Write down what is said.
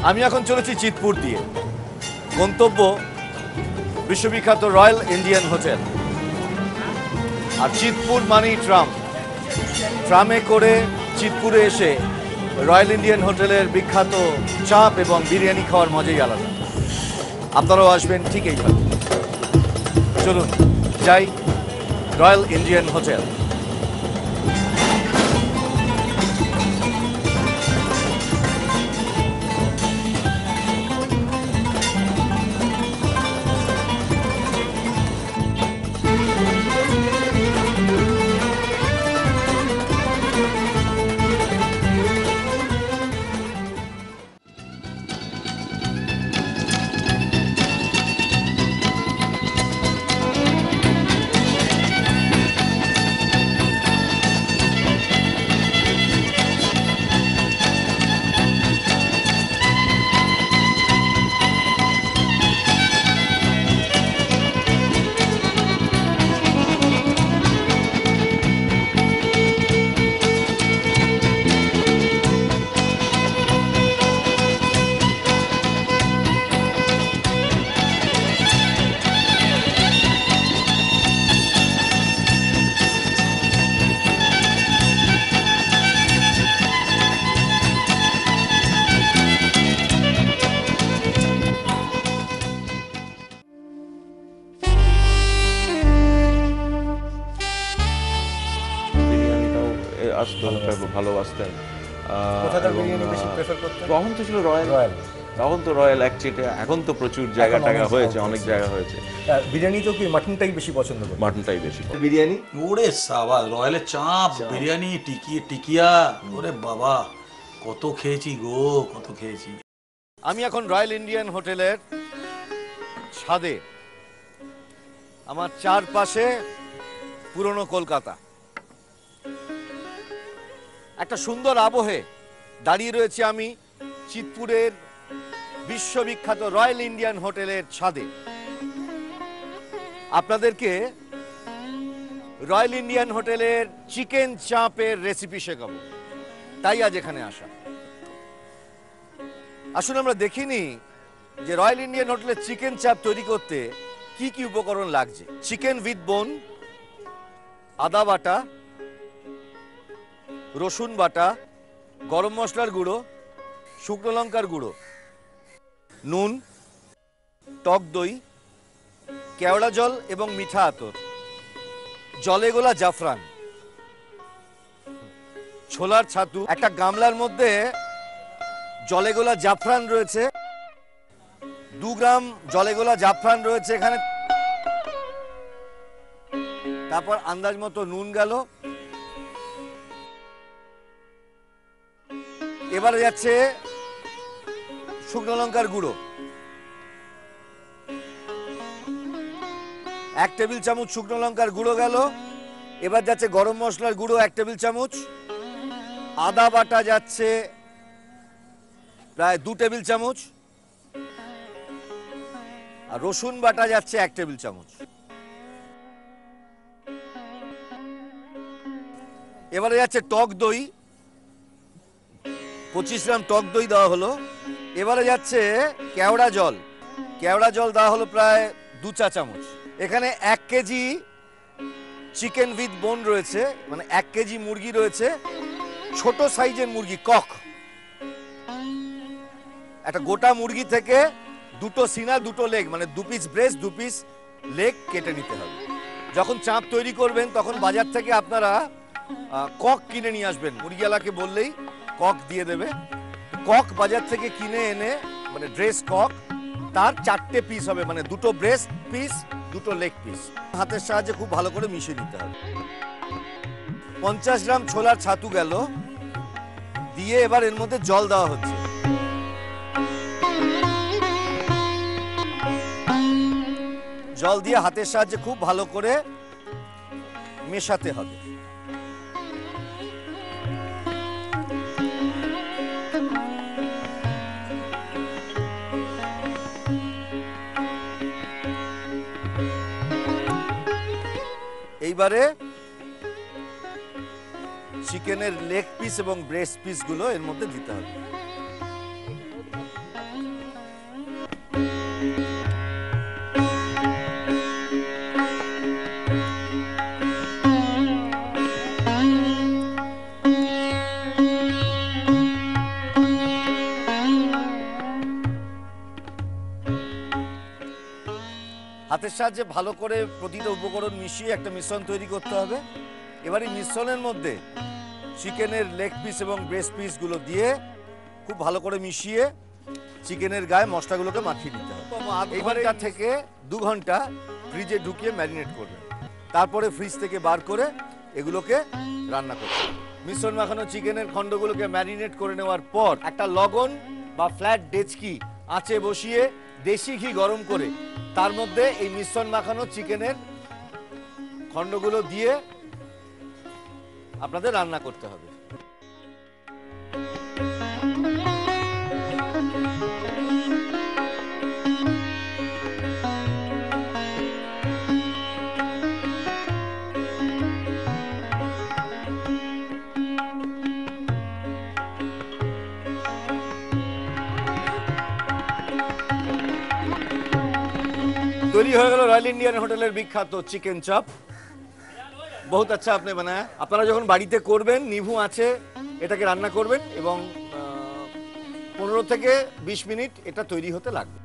আমি এখন চলেছি চিতপুর দিয়ে, গন্তব্য বিশ্ববিখ্যাত রয়্যাল ইন্ডিয়ান হোটেল। আর চিতপুর মানেই ট্রাম, ট্রামে করে চিতপুরে এসে রয়্যাল ইন্ডিয়ান হোটেলের বিখ্যাত চাপ এবং বিরিয়ানি খাওয়ার মজাই আলাদা। আপনারাও আসবেন ঠিক এইভাবে। চলুন যাই রয়্যাল ইন্ডিয়ান হোটেল। ভালোবাসতেন। তখন তো ছিল রয়্যাল, তখন তো রয়্যাল একচেটে, এখন তো প্রচুর জায়গা টাকা হয়েছে, অনেক জায়গা হয়েছে। বিরিয়ানি তো কি মাটনটাই বেশি পছন্দ করে? মাটনটাই বেশি। বিরিয়ানি ওরে সাবাস, রয়্যালের চাপ, বিরিয়ানি, টিকিয়া, ওরে বাবা কত খেয়েছি গো, কত খেয়েছি। আমি এখন রয়্যাল ইন্ডিয়ান হোটেলের ছাদে। আমার চারপাশে পুরনো কলকাতা, একটা সুন্দর আবহে দাঁড়িয়ে রয়েছে আমি চিতপুরের বিশ্ববিখ্যাত রয়্যাল ইন্ডিয়ান হোটেলের ছাদে। আপনাদেরকে রয়্যাল ইন্ডিয়ান হোটেলের চিকেন চাপের রেসিপি শেখাবো, তাই আজ এখানে আসা। আসুন আমরা দেখিনি যে রয়্যাল ইন্ডিয়ান হোটেলের চিকেন চাপ তৈরি করতে কি কি উপকরণ লাগছে। চিকেন উইথ বোন, আদা বাটা, রসুন বাটা, গরম মশলার গুঁড়ো, শুকনো লঙ্কার গুঁড়ো, নুন, টক দই, কেওড়া জল এবং মিঠা আতর, জলে গোলা জাফরান, ছোলার ছাতু। একটা গামলার মধ্যে জলে গোলা জাফরান রয়েছে, 2 গ্রাম জলে গোলা জাফরান রয়েছে এখানে। তারপর আন্দাজ মতো নুন গেল। এবারে যাচ্ছে শুকনো লঙ্কার গুঁড়ো, 1 টেবিল চামচ শুকনো লঙ্কার গুঁড়ো গেল। এবার যাচ্ছে গরম মশলার গুঁড়ো 1 টেবিল চামচ, আদা বাটা যাচ্ছে প্রায় 2 টেবিল চামচ, আর রসুন বাটা যাচ্ছে 1 টেবিল চামচ। এবারে যাচ্ছে টক দই, 25 গ্রাম টক দই দেওয়া হলো। এবারে যাচ্ছে কেওড়া জল, কেওড়া জল দেওয়া হলো প্রায় 2 চা চামচ। এখানে 1 কেজি চিকেন উইথ বোন রয়েছে, মানে 1 কেজি মুরগি রয়েছে, ছোট সাইজের মুরগি, কক। একটা গোটা মুরগি থেকে 2টো সিনা, 2টো লেগ, মানে 2 পিস ব্রেস্ট, 2 পিস লেগ কেটে নিতে হবে। যখন চাপ তৈরি করবেন তখন বাজার থেকে আপনারা কক কিনে নিয়ে আসবেন, মুরগিওয়ালাকে বললেই কক দিয়ে দেবে। কক বাজার থেকে কিনে এনে, মানে ড্রেস কক, তার 4টে পিস হবে, মানে 2টো ব্রেস্ট পিস, 2টো লেগ পিস। হাতের সাহায্যে খুব ভালো করে মিশিয়ে নিতে হবে। 50 গ্রাম ছোলার ছাতু গেল, দিয়ে এবার এর মধ্যে জল দেওয়া হচ্ছে। জল দিয়ে হাতের সাহায্যে খুব ভালো করে মেশাতে হবে। এইবারে চিকেনের লেগ পিস এবং ব্রেস্ট পিস গুলো এর মধ্যে দিতে হবে। হাতের সাহায্যে ভালো করে প্রতিটা উপকরণ মিশিয়ে একটা মিশ্রণ তৈরি করতে হবে। এবার এই মিশ্রণের মধ্যে চিকেনের লেগ পিস এবং ব্রেস্ট পিসগুলো দিয়ে খুব ভালো করে মিশিয়ে চিকেনের গায়ে মশলাগুলোকে মাখিয়ে নিতে হবে। এইবারটা থেকে 2 ঘন্টা ফ্রিজে ঢুকিয়ে ম্যারিনেট করবেন, তারপরে ফ্রিজ থেকে বার করে এগুলোকে রান্না করবেন। মিশ্রণ মাখানো চিকেনের খণ্ডগুলোকে ম্যারিনেট করে নেওয়ার পর একটা লবণ বা ফ্ল্যাট ডেচকি আঁচে বসিয়ে দেশি ঘি গরম করে তার মধ্যে এই মিশ্রণ মাখানো চিকেনের খণ্ডগুলো দিয়ে আপনাদের রান্না করতে হবে। তৈরি হয়ে গেল রয়্যাল ইন্ডিয়ান হোটেলের বিখ্যাত চিকেন চপ। বহুত আচ্ছা আপনি বানায়া। আপনারা যখন বাড়িতে করবেন নিভু আছে এটাকে রান্না করবেন এবং 15 থেকে 20 মিনিট এটা তৈরি হতে লাগবে।